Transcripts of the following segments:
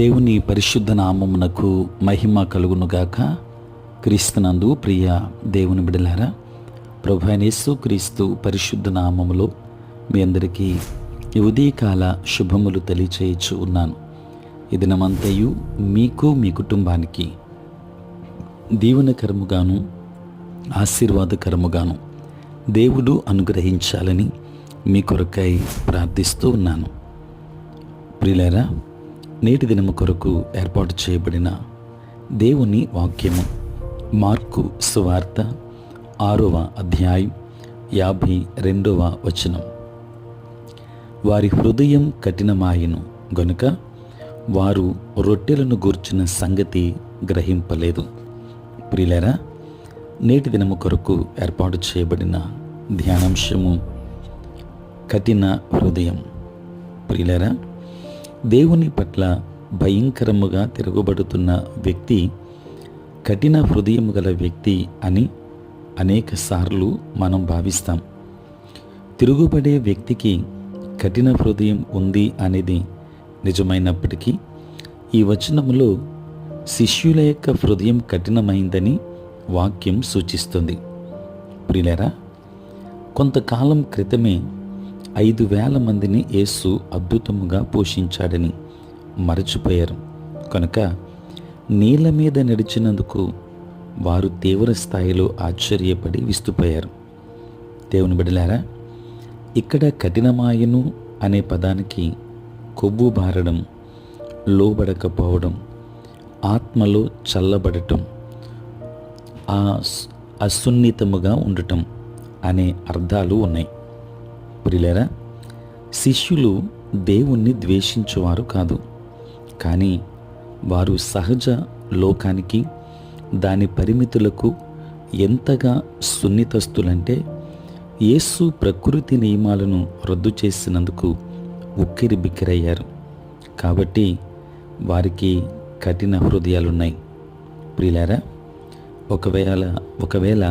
దేవుని పరిశుద్ధ నామమునకు మహిమ కలుగునుగాక. క్రీస్తునందు ప్రియ దేవుని బిడలారా, ప్రభువైన యేసు క్రీస్తు పరిశుద్ధ నామములో మీ అందరికీ ఈ ఉదయకాల శుభములు తెలియచేయచ్చు ఉన్నాను. ఈ దినమంతయు మీకు మీ కుటుంబానికి దీవెనకరముగాను ఆశీర్వాదకరముగాను దేవుడు అనుగ్రహించాలని మీ కొరకై ప్రార్థిస్తూ ఉన్నాను. ప్రియులారా, నేటి దినము కొరకు ఏర్పాటు చేయబడిన దేవుని వాక్యము మార్కు సువార్త 6వ అధ్యాయం 52వ వచనం. వారి హృదయం కఠినమాయెను గనుక వారు రొట్టెలను గూర్చిన సంగతి గ్రహింపలేదు. ప్రియులారా, నేటి దినము కొరకు ఏర్పాటు చేయబడిన ధ్యానాంశము కఠిన హృదయం. ప్రియులారా, దేవుని పట్ల భయంకరముగా తిరుగుబడుతున్న వ్యక్తి కఠిన హృదయము గల వ్యక్తి అని అనేక సార్లు మనం భావిస్తాం. తిరుగుబడే వ్యక్తికి కఠిన హృదయం ఉంది అనేది నిజమైనప్పటికీ ఈ వచనములో శిష్యుల యొక్క హృదయం కఠినమైందని వాక్యం సూచిస్తుంది. ప్రియులారా, కొంతకాలం క్రితమే 5,000 మందిని యేసు అద్భుతముగా పోషించాడని మరచిపోయారు. కనుక నీళ్ళ మీద నడిచినందుకు వారు తీవ్ర స్థాయిలో ఆశ్చర్యపడి విస్తుపోయారు. దేవుని బిడ్డలారా, ఇక్కడ కఠినమాయను అనే పదానికి కొవ్వు బారడం, లోబడకపోవడం, ఆత్మలో చల్లబడటం, అసున్నితముగా ఉండటం అనే అర్థాలు ఉన్నాయి. ప్రియులారా, శిష్యులు దేవుణ్ణి ద్వేషించువారు కాదు, కానీ వారు సహజ లోకానికి దాని పరిమితులకు ఎంతగా సున్నితస్తులంటే యేసు ప్రకృతి నియమాలను రద్దు చేసినందుకు ఉక్కిరి బిక్కిరయ్యారు. కాబట్టి వారికి కఠిన హృదయాలున్నాయి. ప్రియులారా, ఒకవేళ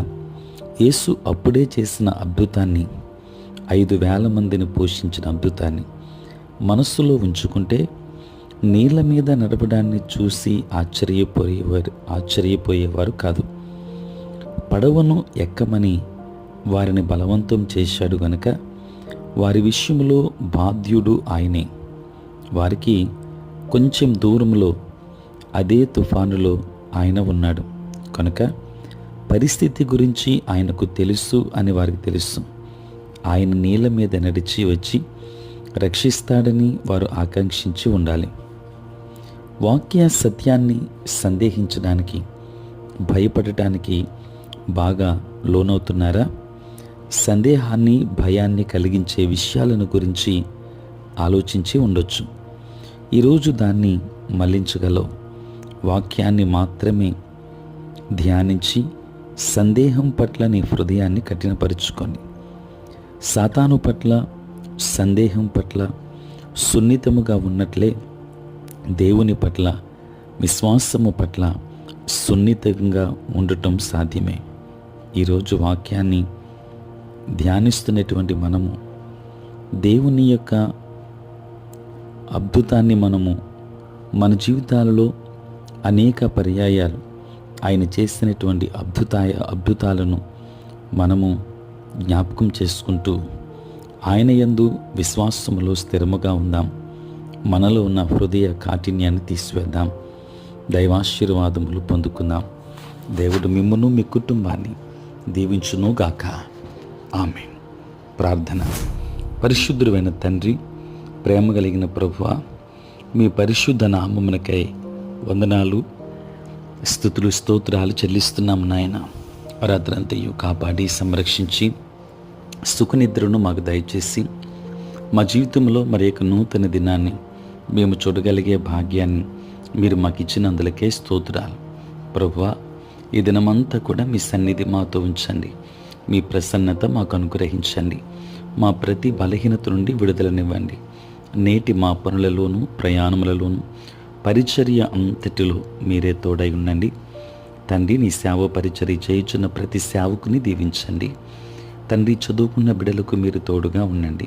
యేసు అప్పుడే చేసిన అద్భుతాన్ని, 5,000 మందిని పోషించిన అద్భుతాన్ని మనస్సులో ఉంచుకుంటే నీళ్ళ మీద నడపడాన్ని చూసి ఆశ్చర్యపోయేవారు కాదు. పడవను ఎక్కమని వారిని బలవంతం చేశాడు గనుక వారి విషయంలో బాధ్యుడు ఆయనే. వారికి కొంచెం దూరంలో అదే తుఫానులో ఆయన ఉన్నాడు కనుక పరిస్థితి గురించి ఆయనకు తెలుసు అని వారికి తెలుసు. ఆయన నీళ్ళ మీద నడిచి వచ్చి రక్షిస్తాడని వారు ఆకాంక్షించి ఉండాలి. వాక్య సత్యాన్ని సందేహించడానికి, భయపడటానికి బాగా లోనవుతున్నారా? సందేహాన్ని, భయాన్ని కలిగించే విషయాలను గురించి ఆలోచించి ఉండొచ్చు. ఈరోజు దాన్ని మళ్లించగలవు. వాక్యాన్ని మాత్రమే ధ్యానించి సందేహం పట్ల నీ హృదయాన్ని కఠినపరుచుకొని సాతాను పట్ల, సందేహం పట్ల సున్నితముగా ఉన్నట్లే దేవుని పట్ల, విశ్వాసము పట్ల సున్నితంగా ఉండటం సాధ్యమే. ఈరోజు వాక్యాన్ని ధ్యానిస్తున్నటువంటి మనము దేవుని యొక్క అద్భుతాన్ని మన జీవితాలలో అనేక పర్యాయాలు ఆయన చేసినటువంటి అద్భుతాలను మనము జ్ఞాపకం చేసుకుంటూ ఆయన యందు విశ్వాసములో స్థిరముగా ఉందాం. మనలో ఉన్న హృదయ కాఠిన్యాన్ని తీసివేద్దాం. దైవాశీర్వాదములు పొందుకుందాం. దేవుడు మిమ్మును, మీ కుటుంబాన్ని దీవించునుగాక. ఆమేన్. ప్రార్థన. పరిశుద్ధుడైన తండ్రి, ప్రేమ కలిగిన ప్రభువా, మీ పరిశుద్ధ నామమునకై వందనాలు, స్తుతులు, స్తోత్రాలు చెల్లిస్తున్నాం నాయన. రాత్రంతయు కాపాడి సంరక్షించి సుఖనిద్రను మాకు దయచేసి మా జీవితంలో మరి యొక్క నూతన దినాన్ని మేము చూడగలిగే భాగ్యాన్ని మీరు మాకు ఇచ్చినందులకే స్తోత్రాలు. ప్రభువా, ఈ దినమంతా కూడా మీ సన్నిధి మాతో ఉంచండి. మీ ప్రసన్నత మాకు అనుగ్రహించండి. మా ప్రతి బలహీనత నుండి విడుదలనివ్వండి. నేటి మా పనులలోనూ, ప్రయాణములలోనూ, పరిచర్య అంతటిలో మీరే తోడై ఉండండి. తండ్రి, నీ సేవ పరిచర్య చేయుచున్న ప్రతి సేవకుని దీవించండి. తండ్రి, చదువుకున్న బిడ్డలకు మీరు తోడుగా ఉండండి.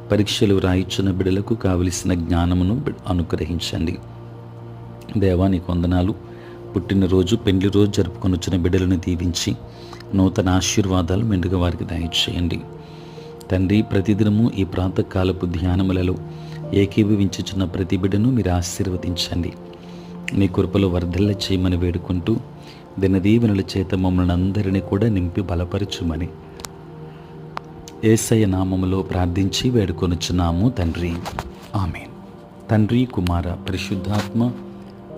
పరీక్షలు రాయిచున్న బిడ్డలకు కావలసిన జ్ఞానమును అనుగ్రహించండి. దేవా నీకు వందనాలు. పుట్టినరోజు, పెళ్లి రోజు జరుపుకొని వచ్చిన బిడ్డలను దీవించి నూతన ఆశీర్వాదాలు మెండుగా వారికి దయచేయండి. తండ్రి, ప్రతిదినము ఈ ప్రాతకాలపు ధ్యానములలో ఏకీభవించుచున్న ప్రతి బిడ్డను మీరు ఆశీర్వదించండి. మీ కృపలో వర్ధిల్ల చేయమని వేడుకుంటూ దినదీవెనల చేత మమ్మల్ని అందరినీ కూడా నింపి బలపరచుమని యేసయ్య నామములో ప్రార్థించి వేడుకొనుచున్నాము తండ్రి. ఆమేన్. తండ్రి, కుమార, పరిశుద్ధాత్మ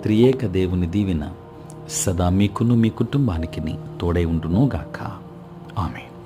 త్రియేక దేవుని దీవెన సదా మీకును మీ కుటుంబానికి తోడై ఉండును గాక. ఆమేన్.